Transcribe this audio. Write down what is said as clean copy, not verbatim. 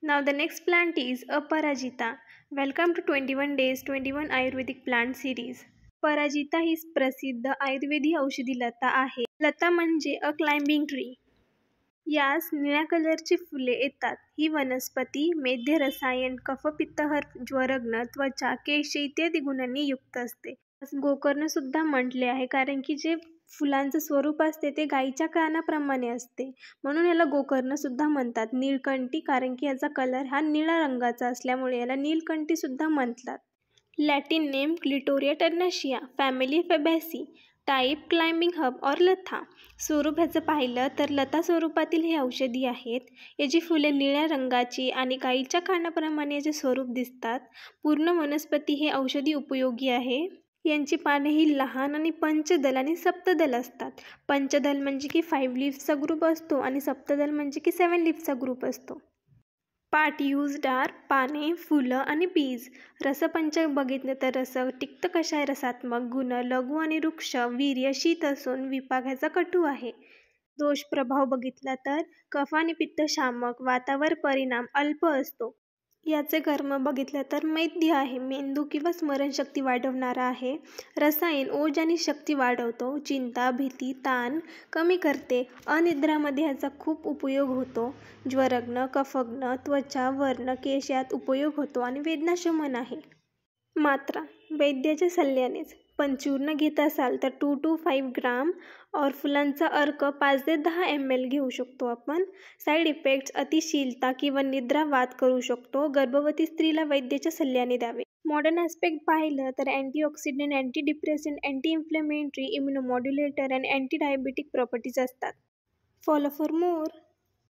Now the next plant is Aparajita. Welcome to 21 Days 21 Ayurvedic Plant Series. Parajita ही प्रसिद्ध आयुर्वेदी औषधी लता आहे. लता म्हणजे अ climbing tree. यास निळ्या कलरची फुले येतात. ही वनस्पती मेध्य रसायन, कफपित्तहर, ज्वरग्न, त्वचा, केश इत्यादी गुणांनी युक्त असते. गोकर्ण सुद्धा म्हटले आहे कारण की जे फुलांचं स्वरूप असते ते गाईच्या कानाप्रमाणे असते, म्हणून याला गोकर्ण सुद्धा म्हणतात. नीलकंठी कारण की याचा कलर हा निळ्या रंगाचा असल्यामुळे याला नीलकंठी सुद्धा म्हणतात. Latin name Clitoria ternatea, family Fabaceae, type climbing herb और लथा. स्वरूप ह्याचं पाहिलं तर लता स्वरूपातील हे औषधी आहेत. याची फुले निळ्या रंगाची आणि गाईच्या कानाप्रमाणे याचे स्वरूप दिसतात. पूर्ण वनस्पती हे औषधी उपयोगी आहे. यांची पाने ही लहान आणि पंचदल आणि सप्तदल असतात. पंचदल म्हणजे की 5 लीव्सचा ग्रुप असतो आणि सप्तदल म्हणजे की 7 लीव्सचा ग्रुप असतो. पार्ट यूज्ड आर पाने, फुलं आणि बीज. रसपंचक बघितलं तर रस तिक्त कषाय रसात्मक, गुण लघु आणि वृक्ष वीर्य शीत असून विपाक ह्याचा कटू आहे. दोष प्रभाव बघितला तर कफ आणि पित्त शामक, वातावर परिणाम अल्प असतो. याचे कर्म बघितलं तर मैद्य आहे, मेंदू किंवा स्मरणशक्ती वाढवणारा आहे. रसायन ओज आणि शक्ती वाढवतो, चिंता भीती ताण कमी करते. अनिद्रामध्ये ह्याचा खूप उपयोग होतो. ज्वरग्न, कफग्न, त्वचा, वर्ण, केश यात उपयोग होतो आणि वेदनाशमन आहे. मात्रा वैद्याच्या सल्ल्यानेच. पण चूर्ण घेत असाल तर 2 to 5 ग्राम और फुलांचा अर्क 5 ते 10 ml घेऊ शकतो आपण. साईड इफेक्ट्स अतिशीलता किंवा निद्रावात करू शकतो. गर्भवती स्त्रीला वैद्याच्या सल्ल्याने द्यावे. मॉडर्न ॲस्पेक्ट पाहिलं तर antioxidant, anti depressant, anti inflammatory, इम्युनोमॉड्युलेटर आणि अँटी डायबेटिक प्रॉपर्टीज असतात. Follow for more.